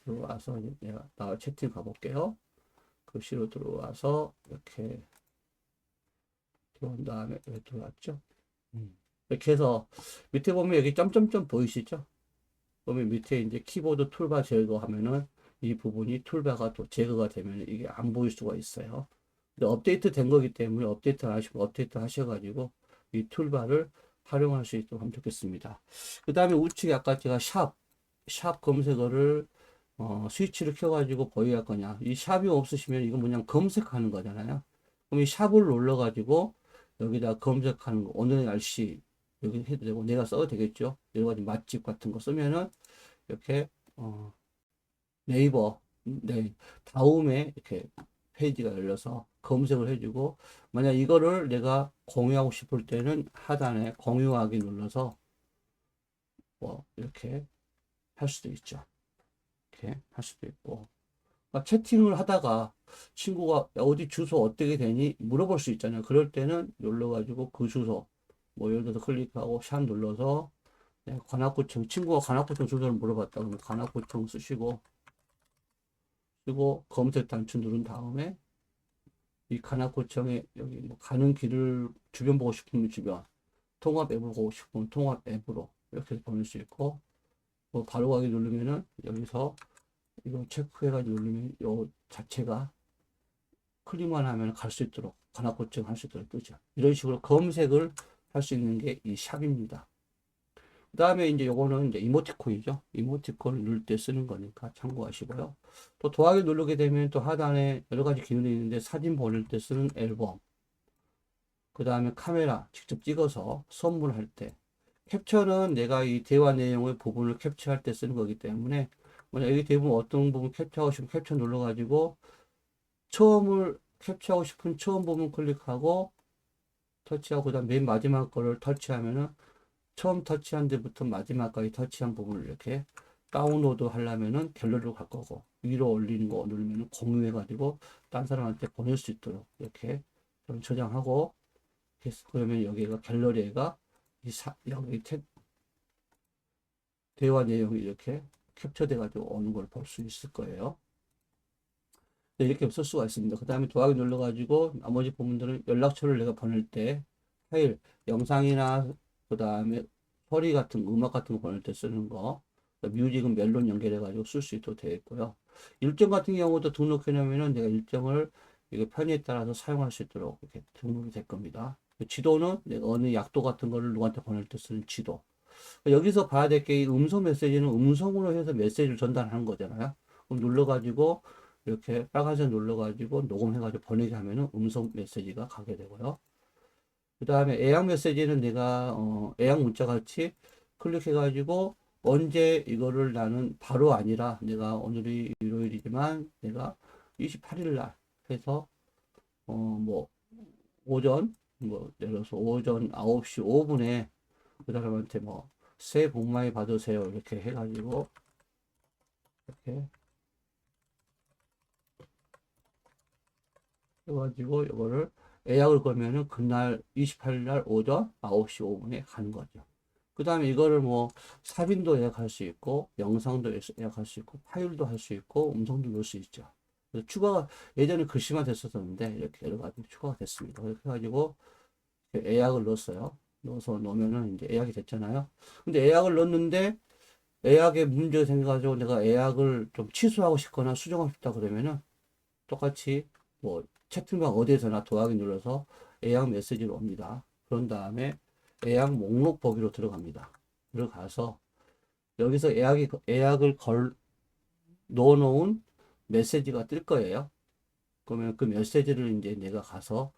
A: 들어와서 내가 나 채팅 가볼게요. 글씨로 들어와서 이렇게 들어온 다음에 여기 들어왔죠. 이렇게 해서 밑에 보면 여기 점점점 보이시죠? 그러면 밑에 이제 키보드 툴바 제거하면은 이 부분이 툴바가 또 제거가 되면 이게 안 보일 수가 있어요. 근데 업데이트 된 거기 때문에 업데이트 하시고 업데이트 하셔가지고 이 툴바를 활용할 수 있도록 하면 좋겠습니다. 그 다음에 우측에 아까 제가 샵 검색어를 스위치를 켜가지고 보여야 할 거냐. 이 샵이 없으시면 이거 뭐냐 검색하는 거잖아요. 그럼 이 샵을 눌러가지고 여기다 검색하는 거, 오늘의 날씨 여기 해도 되고 내가 써도 되겠죠. 여러 가지 맛집 같은 거 쓰면은 이렇게 네이버 다음에 이렇게 페이지가 열려서 검색을 해주고 만약 이거를 내가 공유하고 싶을 때는 하단에 공유하기 눌러서 뭐 이렇게 할 수도 있죠. 이렇게 할 수도 있고 그러니까 채팅을 하다가 친구가 어디 주소 어떻게 되니 물어볼 수 있잖아요. 그럴 때는 눌러가지고 그 주소 뭐 예를 들어서 클릭하고 샵 눌러서 관악구청 친구가 관악구청 주소를 물어봤다 그러면 관악구청 쓰시고 그리고 검색 단추 누른 다음에 이 관악구청에 여기 뭐 가는 길을 주변 보고 싶으면 주변 통합 앱으로 보고 싶으면 통합 앱으로 이렇게 보낼 수 있고 뭐 바로 가기 누르면은 여기서 이거 체크해가지고 누르면 요 자체가 클릭만 하면 갈 수 있도록 관악구청 할 수 있도록 뜨죠. 이런 식으로 검색을 할 수 있는 게 이 샵입니다. 그 다음에 이제 요거는 이제 이모티콘이죠. 이모티콘을 누를 때 쓰는 거니까 참고하시고요. 또 더하기 누르게 되면 또 하단에 여러 가지 기능이 있는데 사진 보낼 때 쓰는 앨범. 그 다음에 카메라 직접 찍어서 선물할 때. 캡처는 내가 이 대화 내용의 부분을 캡처할 때 쓰는 거기 때문에 만약 여기 대부분 어떤 부분 캡처하고 싶으면 캡처 눌러가지고 처음을 캡처하고 싶은 처음 부분 클릭하고 터치하고 그 다음 맨 마지막 거를 터치하면은 처음 터치한 데부터 마지막까지 터치한 부분을 이렇게 다운로드 하려면은 갤러리로 갈 거고 위로 올리는 거 누르면 공유해 가지고 딴 사람한테 보낼 수 있도록 이렇게 저장하고 그러면 여기가 갤러리가 여기 대화 내용이 이렇게 캡처돼 가지고 오는 걸 볼 수 있을 거예요. 네, 이렇게 쓸 수가 있습니다. 그 다음에 더하기 눌러 가지고 나머지 부분들은 연락처를 내가 보낼 때 파일 영상이나 그 다음에 소리 같은 음악 같은 거 보낼 때 쓰는 거 뮤직은 멜론 연결해 가지고 쓸 수 있도록 되어 있고요. 일정 같은 경우도 등록해 놓으면은 내가 일정을 이거 편의에 따라서 사용할 수 있도록 이렇게 등록이 될 겁니다. 지도는 내가 어느 약도 같은 거를 누구한테 보낼 때 쓰는 지도. 여기서 봐야 될 게 음성 메시지는 음성으로 해서 메시지를 전달하는 거잖아요. 그럼 눌러가지고 이렇게 빨간색 눌러가지고 녹음해가지고 보내게 하면은 음성 메시지가 가게 되고요. 그 다음에 애양 메시지는 내가 애양 문자 같이 클릭해가지고 언제 이거를 나는 바로 아니라 내가 오늘이 일요일이지만 내가 28일 날 해서 뭐 오전 뭐 예를 들어서 오전 9시 5분에 그 사람한테 뭐 새해 복 많이 받으세요 이렇게 해가지고 이렇게 해가지고 이거를 예약을 걸면은 그날 28일 날 오전 9시 5분에 가는 거죠. 그 다음에 이거를 뭐 사진도 예약할 수 있고 영상도 예약할 수 있고 파일도 할 수 있고 음성도 넣을 수 있죠. 그래서 추가가 예전에 글씨만 됐었는데 이렇게 여러 가지 추가가 됐습니다. 그렇게 해가지고 예약을 넣었어요. 넣어서 놓으면은 이제 예약이 됐잖아요. 근데 예약을 넣었는데 예약에 문제가 생겨가지고 내가 예약을 좀 취소하고 싶거나 수정하고 싶다 그러면은 똑같이 뭐 채팅방 어디에서나 더하기 눌러서 예약 메시지로 옵니다. 그런 다음에 예약 목록 보기로 들어갑니다. 들어가서 여기서 예약을 넣어 놓은 메시지가 뜰 거예요. 그러면 그 메시지를 이제 내가 가서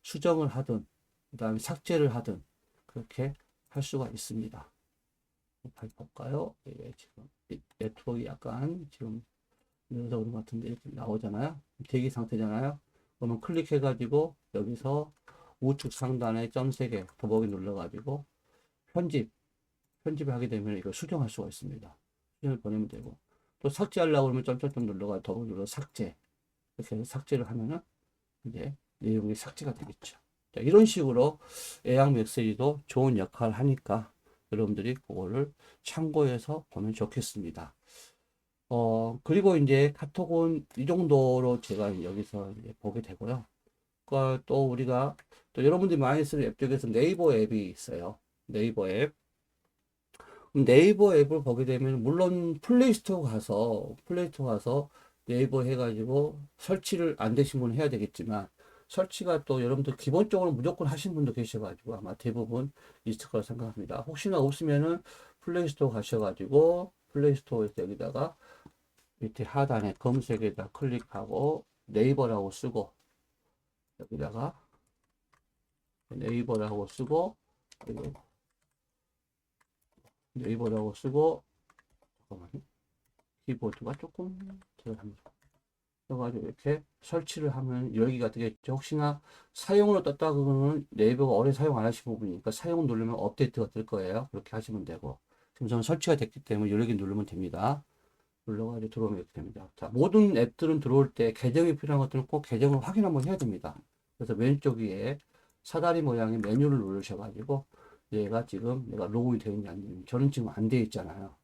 A: 수정을 하든 그 다음에 삭제를 하든 그렇게 할 수가 있습니다. 볼까요? 예, 지금 네트워크 약간 지금 그래서 그런 것 같은데 이렇게 나오잖아요. 대기 상태잖아요. 그러면 클릭해 가지고 여기서 우측 상단에 점 3개 더보기 눌러 가지고 편집 편집을 하게 되면 이걸 수정할 수가 있습니다. 수정을 보내면 되고, 또 삭제하려고 그러면 점점점 눌러가 더블 눌러 삭제. 이렇게 해서 삭제를 하면은 이제 내용이 삭제가 되겠죠. 자, 이런 식으로 애양 메시지도 좋은 역할을 하니까 여러분들이 그거를 참고해서 보면 좋겠습니다. 그리고 이제 카톡은 이 정도로 제가 여기서 이제 보게 되고요. 그러니까 또 우리가 또 여러분들이 많이 쓰는 앱 중에서 네이버 앱이 있어요. 네이버 앱. 네이버 앱을 보게 되면 물론 플레이스토어 가서 네이버 해가지고 설치를 안 되신 분은 해야 되겠지만 설치가 또 여러분들 기본적으로 무조건 하신 분도 계셔가지고 아마 대부분 있을 거라 생각합니다. 혹시나 없으면은 플레이스토어 가셔가지고 플레이스토어에서 여기다가 밑에 하단에 검색에다 클릭하고 네이버라고 쓰고 여기다가 네이버라고 쓰고 그리고 네이버라고 쓰고 잠깐만요. 키보드가 조금 제가 합니다. 그래가지고 이렇게 설치를 하면 열기가 되겠죠. 혹시나 사용으로 떴다 그러면 네이버가 오래 사용 안 하신 부분이니까 사용 누르면 업데이트가 될 거예요. 그렇게 하시면 되고 지금 저는 설치가 됐기 때문에 열기 누르면 됩니다. 눌러가지고 들어오면 이렇게 됩니다. 자, 모든 앱들은 들어올 때 계정이 필요한 것들은 꼭 계정을 확인 한번 해야 됩니다. 그래서 왼쪽 위에 사다리 모양의 메뉴를 누르셔가지고 얘가 지금 내가 로그인이 되어 있는지 안 되는지 저는 지금 안 되어 있잖아요.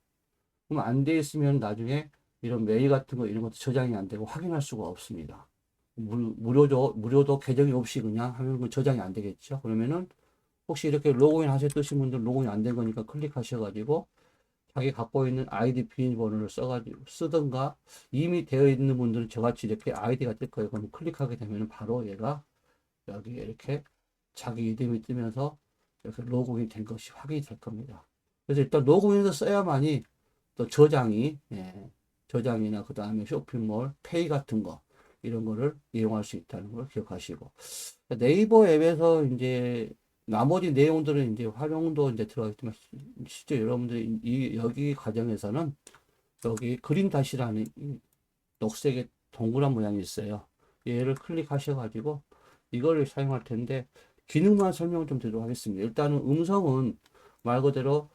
A: 그럼 안 되어 있으면 나중에 이런 메일 같은 거 이런 것도 저장이 안 되고 확인할 수가 없습니다. 무료도 계정이 없이 그냥 하면 그 저장이 안 되겠죠. 그러면은 혹시 이렇게 로그인 하셨던 분들 로그인 안 된 거니까 클릭하셔가지고 자기 갖고 있는 아이디 비밀번호를 써가지고 쓰든가 이미 되어 있는 분들은 저같이 이렇게 아이디가 뜰 거예요. 그럼 클릭하게 되면 바로 얘가 여기에 이렇게 자기 이름이 뜨면서 이렇게 로그인이 된 것이 확인이 될 겁니다. 그래서 일단 로그인해서 써야만이 또 저장이나 그 다음에 쇼핑몰, 페이 같은 거 이런 거를 이용할 수 있다는 걸 기억하시고 네이버 앱에서 이제 나머지 내용들은 이제 활용도 이제 들어가겠지만 실제 여러분들이 여기 과정에서는 여기 그린 다시라는 이 녹색의 동그란 모양이 있어요. 얘를 클릭하셔가지고 이걸 사용할 텐데 기능만 설명을 좀 드리도록 하겠습니다. 일단은 음성은 말 그대로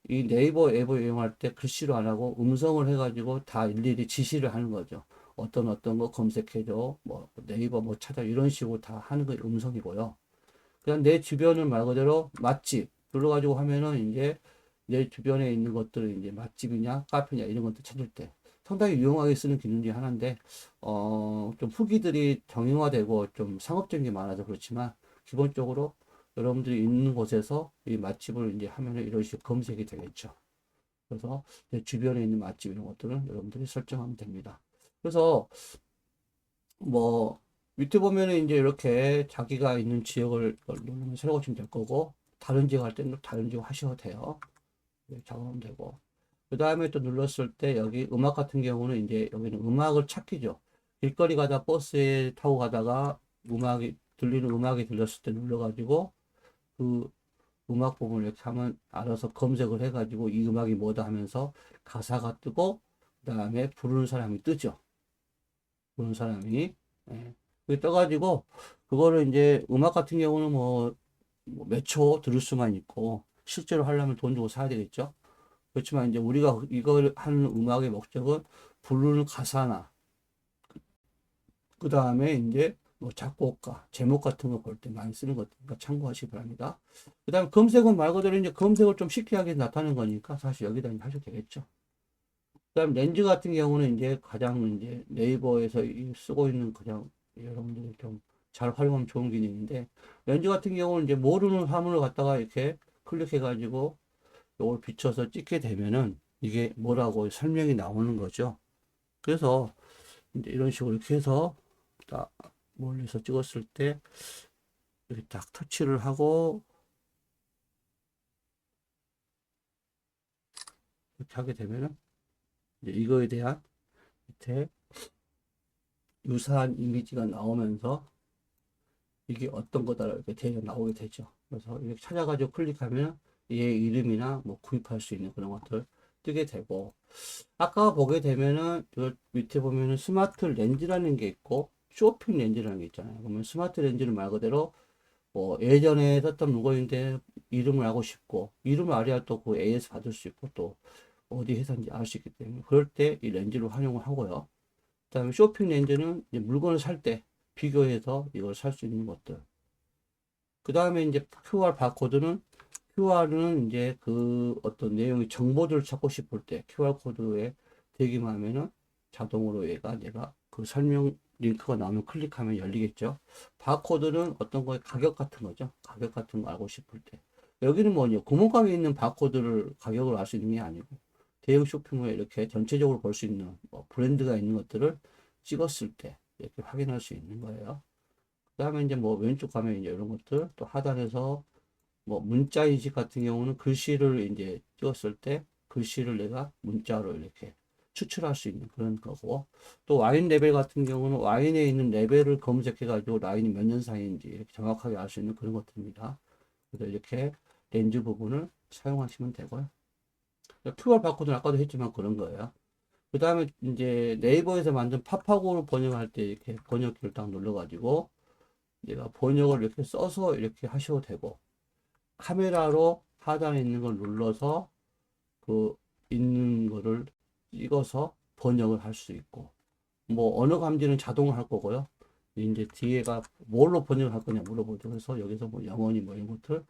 A: 이 네이버 앱을 이용할 때 글씨로 안 하고 음성을 해가지고 다 일일이 지시를 하는 거죠. 어떤 거 검색해줘, 뭐 네이버 뭐 찾아 이런 식으로 다 하는 게 음성이고요. 그냥 내 주변을 말 그대로 맛집 눌러가지고 하면은 이제 내 주변에 있는 것들을 이제 맛집이냐 카페냐 이런 것들 찾을 때 상당히 유용하게 쓰는 기능 중에 하나인데 좀 후기들이 정형화되고 좀 상업적인 게 많아서 그렇지만 기본적으로 여러분들이 있는 곳에서 이 맛집을 이제 하면은 이런 식으로 검색이 되겠죠. 그래서 내 주변에 있는 맛집 이런 것들은 여러분들이 설정하면 됩니다. 그래서 뭐 밑에 보면은 이제 이렇게 자기가 있는 지역을 누르면 새로 고치면 될 거고 다른 지역 할 때는 다른 지역 하셔도 돼요. 작업하면 되고 그 다음에 또 눌렀을 때 여기 음악 같은 경우는 이제 여기는 음악을 찾기죠. 길거리 가다 버스에 타고 가다가 들리는 음악이 들렸을 때 눌러가지고 그 음악 부분을 이렇게 하면 알아서 검색을 해가지고 이 음악이 뭐다 하면서 가사가 뜨고 그 다음에 부르는 사람이 뜨죠. 부르는 사람이 그게 떠가지고 그거를 이제 음악 같은 경우는 뭐 몇 초 들을 수만 있고 실제로 하려면 돈 주고 사야 되겠죠. 그렇지만 이제 우리가 이걸 하는 음악의 목적은 부르는 가사나 그 다음에 이제 뭐 작곡가 제목 같은 거 볼 때 많이 쓰는 거니까 참고하시기 바랍니다. 그 다음에 검색은 말 그대로 이제 검색을 좀 쉽게 하게 나타내는 거니까 사실 여기다 하셔도 되겠죠. 그 다음에 렌즈 같은 경우는 이제 가장 이제 네이버에서 쓰고 있는 그냥 여러분들이 좀 잘 활용하면 좋은 기능인데 렌즈 같은 경우는 이제 모르는 화물을 갖다가 이렇게 클릭해 가지고 이걸 비춰서 찍게 되면은 이게 뭐라고 설명이 나오는 거죠. 그래서 이제 이런 식으로 이렇게 해서 딱 멀리서 찍었을 때 이렇게 딱 터치를 하고 이렇게 하게 되면은 이제 이거에 대한 밑에 유사한 이미지가 나오면서 이게 어떤 거다 이렇게 데이터 나오게 되죠. 그래서 이렇게 찾아가지고 클릭하면 얘 이름이나 뭐 구입할 수 있는 그런 것들 뜨게 되고 아까 보게 되면은 이 밑에 보면은 스마트 렌즈라는 게 있고 쇼핑 렌즈라는 게 있잖아요. 그러면 스마트 렌즈는 말 그대로 뭐 예전에 썼던 물건인데 이름을 알고 싶고 이름을 알아야 또 그 AS 받을 수 있고 또 어디 회사인지 알 수 있기 때문에 그럴 때 이 렌즈를 활용을 하고요. 그다음에 쇼핑 렌즈는 이제 물건을 살 때 비교해서 이걸 살 수 있는 것들. 그다음에 이제 QR 바코드는 QR은 이제 그 어떤 내용의 정보들을 찾고 싶을 때 QR 코드에 대기만 하면은 자동으로 얘가 내가 그 설명 링크가 나오면 클릭하면 열리겠죠. 바코드는 어떤 거에 가격 같은 거죠. 가격 같은 거 알고 싶을 때. 여기는 뭐냐, 구멍가게 있는 바코드를 가격을 알 수 있는 게 아니고 대형 쇼핑몰에 이렇게 전체적으로 볼 수 있는 뭐 브랜드가 있는 것들을 찍었을 때 이렇게 확인할 수 있는 거예요. 그 다음에 이제 뭐 왼쪽 가면 이제 이런 것들 또 하단에서 뭐 문자 인식 같은 경우는 글씨를 이제 찍었을 때 글씨를 내가 문자로 이렇게 추출할 수 있는 그런 거고, 또 와인 레벨 같은 경우는 와인에 있는 레벨을 검색해 가지고 라인이 몇 년 사이인지 이렇게 정확하게 알 수 있는 그런 것들입니다. 그래서 이렇게 렌즈 부분을 사용하시면 되고요. QR 바코드는 아까도 했지만 그런 거예요. 그 다음에 이제 네이버에서 만든 팝하고 번역할 때 이렇게 번역기를 딱 눌러가지고 내가 번역을 이렇게 써서 이렇게 하셔도 되고, 카메라로 하단에 있는 걸 눌러서 그 있는 거를 찍어서 번역을 할 수 있고, 뭐 언어 감지는 자동으로 할 거고요. 이제 뒤에가 뭘로 번역을 할 거냐 물어보죠. 그래서 여기서 뭐 영어니 뭐 이런 것들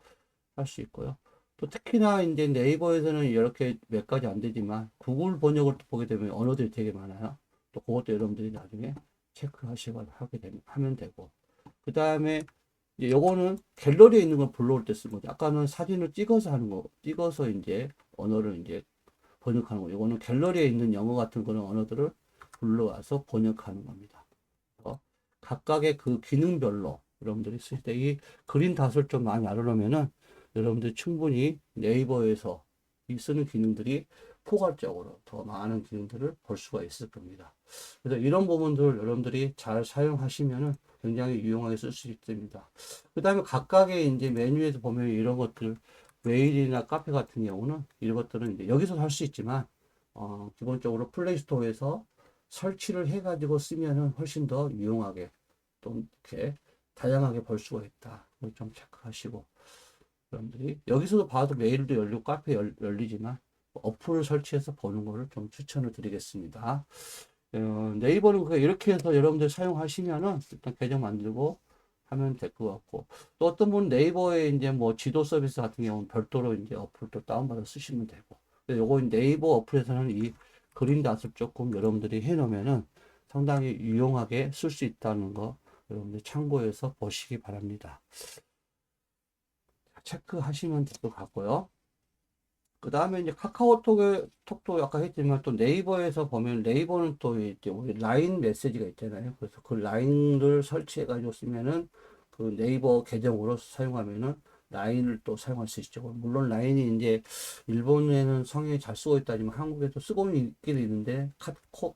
A: 할 수 있고요. 또 특히나 이제 네이버에서는 이렇게 몇 가지 안 되지만 구글 번역을 보게 되면 언어들이 되게 많아요. 또 그것도 여러분들이 나중에 체크하시고 하게 되면 하면 되고, 그 다음에 이제 요거는 갤러리에 있는 걸 불러올 때 쓴 거죠. 아까는 사진을 찍어서 하는 거, 찍어서 이제 언어를 이제 번역하는 거. 요거는 갤러리에 있는 영어 같은 그런 언어들을 불러와서 번역하는 겁니다. 각각의 그 기능별로 여러분들이 쓸 때 이 그린 닷을 좀 많이 알아놓으면은 여러분들이 충분히 네이버에서 이 쓰는 기능들이 포괄적으로 더 많은 기능들을 볼 수가 있을 겁니다. 그래서 이런 부분들을 여러분들이 잘 사용하시면은 굉장히 유용하게 쓸 수 있습니다. 그 다음에 각각의 이제 메뉴에서 보면 이런 것들, 메일이나 카페 같은 경우는 이런 것들은 이제 여기서 할 수 있지만, 기본적으로 플레이스토어에서 설치를 해가지고 쓰면은 훨씬 더 유용하게 또 이렇게 다양하게 볼 수가 있다. 좀 체크하시고, 여러분들이 여기서도 봐도 메일도 열리고 카페 열리지만 어플을 설치해서 보는 거를 좀 추천을 드리겠습니다. 네이버는 그냥 이렇게 해서 여러분들 사용하시면은 일단 계정 만들고 하면 될 것 같고, 또 어떤 분은 네이버에 이제 뭐 지도 서비스 같은 경우는 별도로 이제 어플을 또 다운받아 쓰시면 되고, 근데 요거 네이버 어플에서는 이 그린 닷을 조금 여러분들이 해 놓으면은 상당히 유용하게 쓸 수 있다는 거 여러분들 참고해서 보시기 바랍니다. 체크하시면 될 것 같고요. 그 다음에 이제 톡도 아까 했지만 또 네이버에서 보면 네이버는 또 이제 우리 라인 메시지가 있잖아요. 그래서 그 라인을 설치해가지고 쓰면은 그 네이버 계정으로 사용하면은 라인을 또 사용할 수 있죠. 물론 라인이 이제 일본에는 성향이 잘 쓰고 있다지만 한국에도 쓰고는 있긴 있는데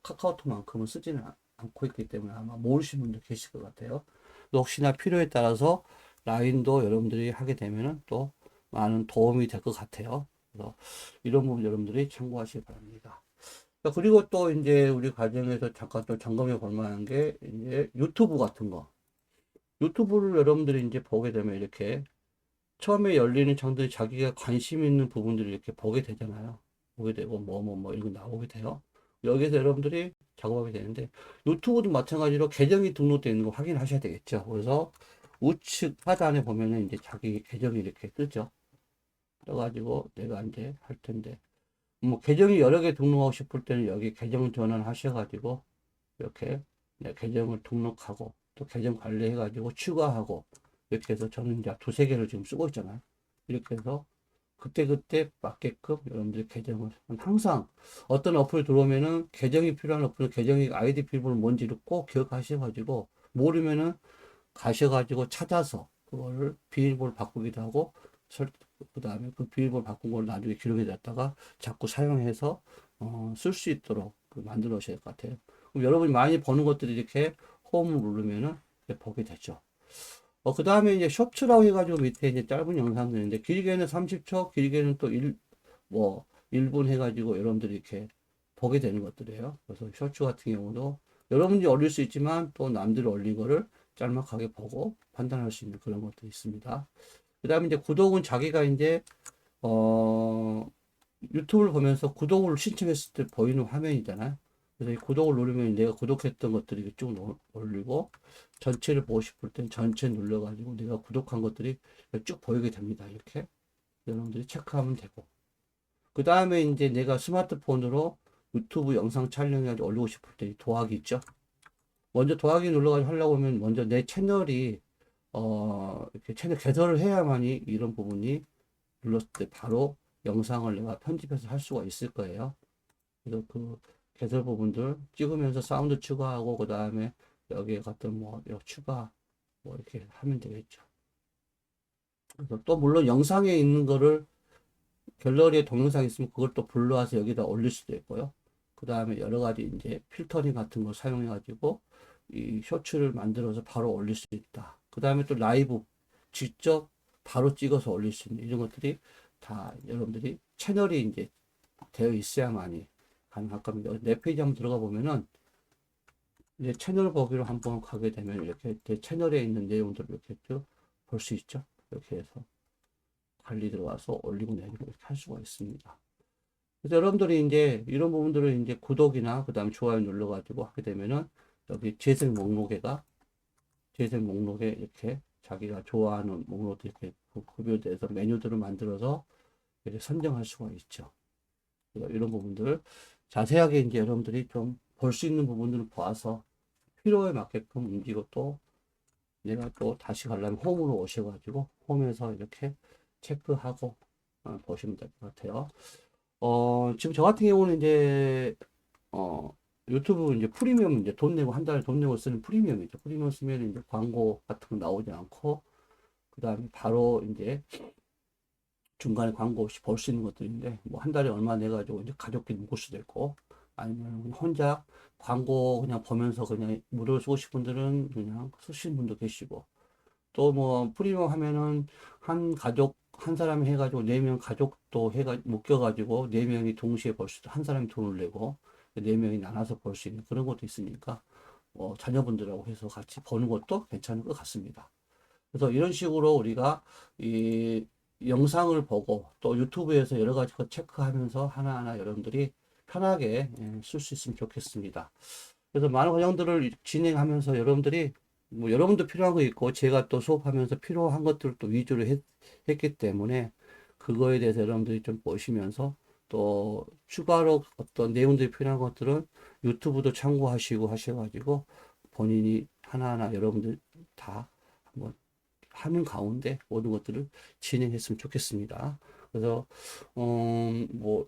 A: 카카오톡만큼은 쓰지는 않고 있기 때문에 아마 모르시는 분들 계실 것 같아요. 혹시나 필요에 따라서 라인도 여러분들이 하게 되면은 또 많은 도움이 될 것 같아요. 그래서 이런 부분 여러분들이 참고하시기 바랍니다. 그리고 또 이제 우리 과정에서 잠깐 또 점검해 볼 만한 게 이제 유튜브 같은 거. 유튜브를 여러분들이 이제 보게 되면 이렇게 처음에 열리는 창들이 자기가 관심 있는 부분들을 이렇게 보게 되잖아요. 보게 되고 뭐 이런 거 나오게 돼요. 여기서 여러분들이 작업하게 되는데 유튜브도 마찬가지로 계정이 등록되어 있는 거 확인하셔야 되겠죠. 그래서 우측 하단에 보면은 이제 자기 계정이 이렇게 뜨죠. 떠가지고 내가 이제 할 텐데 뭐 계정이 여러 개 등록하고 싶을 때는 여기 계정 전환 하셔가지고 이렇게 계정을 등록하고 또 계정 관리해가지고 추가하고 이렇게 해서 저는 이제 두세 개를 지금 쓰고 있잖아요. 이렇게 해서 그때그때 맞게끔 여러분들 계정을 항상 어떤 어플 들어오면은 계정이 필요한 어플은 계정이 아이디 비밀번호 뭔지를 꼭 기억하셔가지고 모르면은 가셔가지고 찾아서 그거를 비밀번호 바꾸기도 하고 그 다음에 그 비밀번호 바꾼 걸 나중에 기록해 놨다가 자꾸 사용해서 쓸 수 있도록 만들어 놓으셔야 될 것 같아요. 그럼 여러분이 많이 보는 것들이 이렇게 홈을 누르면은 보게 되죠. 그 다음에 이제 쇼츠라고 해가지고 밑에 이제 짧은 영상들인데 길게는 30초, 길게는 또 뭐 1분 해가지고 여러분들이 이렇게 보게 되는 것들이에요. 그래서 쇼츠 같은 경우도 여러분이 올릴 수 있지만 또 남들이 올린 거를 짤막하게 보고 판단할 수 있는 그런 것도 있습니다. 그 다음에 이제 구독은 자기가 이제, 유튜브를 보면서 구독을 신청했을 때 보이는 화면이잖아요. 그래서 이 구독을 누르면 내가 구독했던 것들이 쭉 올리고, 전체를 보고 싶을 땐 전체 눌러가지고 내가 구독한 것들이 쭉 보이게 됩니다. 이렇게. 여러분들이 체크하면 되고. 그 다음에 이제 내가 스마트폰으로 유튜브 영상 촬영해가지고 올리고 싶을 때 도화기 있죠. 먼저 도화기 눌러가지고 하려고 하면 먼저 내 채널이, 이렇게 채널 개설을 해야만이 이런 부분이 눌렀을 때 바로 영상을 내가 편집해서 할 수가 있을 거예요. 그래서 그 개설 부분들 찍으면서 사운드 추가하고, 그 다음에 여기에 갔던 뭐, 추가, 뭐 이렇게 하면 되겠죠. 그래서 또 물론 영상에 있는 거를 갤러리에 동영상 있으면 그걸 또 불러와서 여기다 올릴 수도 있고요. 그 다음에 여러 가지 이제 필터링 같은 걸 사용해 가지고 이 쇼츠를 만들어서 바로 올릴 수 있다. 그 다음에 또 라이브 직접 바로 찍어서 올릴 수 있는 이런 것들이 다 여러분들이 채널이 이제 되어 있어야만이 가능할 겁니다. 내 페이지 한번 들어가 보면은 이제 채널 보기로 한번 가게 되면 이렇게 내 채널에 있는 내용들을 이렇게 볼 수 있죠. 이렇게 해서 관리 들어가서 올리고 내리고 이렇게 할 수가 있습니다. 그래서 여러분들이 이제 이런 부분들을 이제 구독이나 그 다음에 좋아요 눌러가지고 하게 되면은 여기 재생 목록에가 재생 목록에 이렇게 자기가 좋아하는 목록도 이렇게 구별돼서 메뉴들을 만들어서 이렇게 선정할 수가 있죠. 이런 부분들 자세하게 이제 여러분들이 좀 볼 수 있는 부분들을 봐서 필요에 맞게끔 움직이고 또 내가 또 다시 가려면 홈으로 오셔가지고 홈에서 이렇게 체크하고 보시면 될 것 같아요. 지금 저 같은 경우는 이제 유튜브 이제 프리미엄 이제 돈 내고 한 달에 돈 내고 쓰는 프리미엄이죠. 프리미엄 쓰면 이제 광고 같은 거 나오지 않고 그 다음에 바로 이제 중간에 광고 없이 볼 수 있는 것들인데 뭐 한 달에 얼마 내 가지고 이제 가족끼리 묵을 수도 있고 아니면 그냥 혼자 광고 그냥 보면서 그냥 무료로 쓰고 싶은 분들은 그냥 쓰시는 분도 계시고 또 뭐 프리미엄 하면은 한 가족 한 사람이 해가지고 네 명 가족도 해가 묶여가지고 네 명이 동시에 볼 수도 한 사람이 돈을 내고 네 명이 나눠서 볼 수 있는 그런 것도 있으니까 자녀분들하고 해서 같이 보는 것도 괜찮은 것 같습니다. 그래서 이런 식으로 우리가 이 영상을 보고 또 유튜브에서 여러 가지 거 체크하면서 하나하나 여러분들이 편하게 쓸 수 있으면 좋겠습니다. 그래서 많은 과정들을 진행하면서 여러분들이 뭐 여러분도 필요한 거 있고 제가 또 수업하면서 필요한 것들을 또 위주로 했기 때문에 그거에 대해서 여러분들이 좀 보시면서 또 추가로 어떤 내용들이 필요한 것들은 유튜브도 참고하시고 하셔가지고 본인이 하나하나 여러분들 다 한번 하는 가운데 모든 것들을 진행했으면 좋겠습니다. 그래서 뭐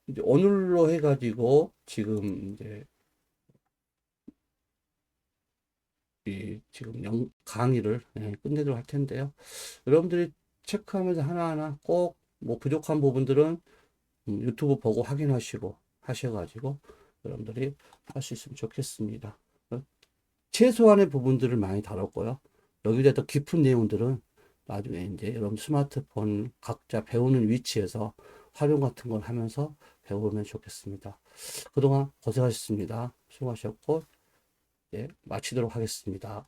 A: 이제 오늘로 해가지고 지금 이제 지금 강의를 끝내도록 할 텐데요. 여러분들이 체크하면서 하나하나 꼭 뭐 부족한 부분들은 유튜브 보고 확인하시고 하셔가지고 여러분들이 할 수 있으면 좋겠습니다. 최소한의 부분들을 많이 다뤘고요. 여기에 더 깊은 내용들은 나중에 이제 여러분 스마트폰 각자 배우는 위치에서 활용 같은 걸 하면서 배우면 좋겠습니다. 그동안 고생하셨습니다. 수고하셨고, 마치도록 하겠습니다.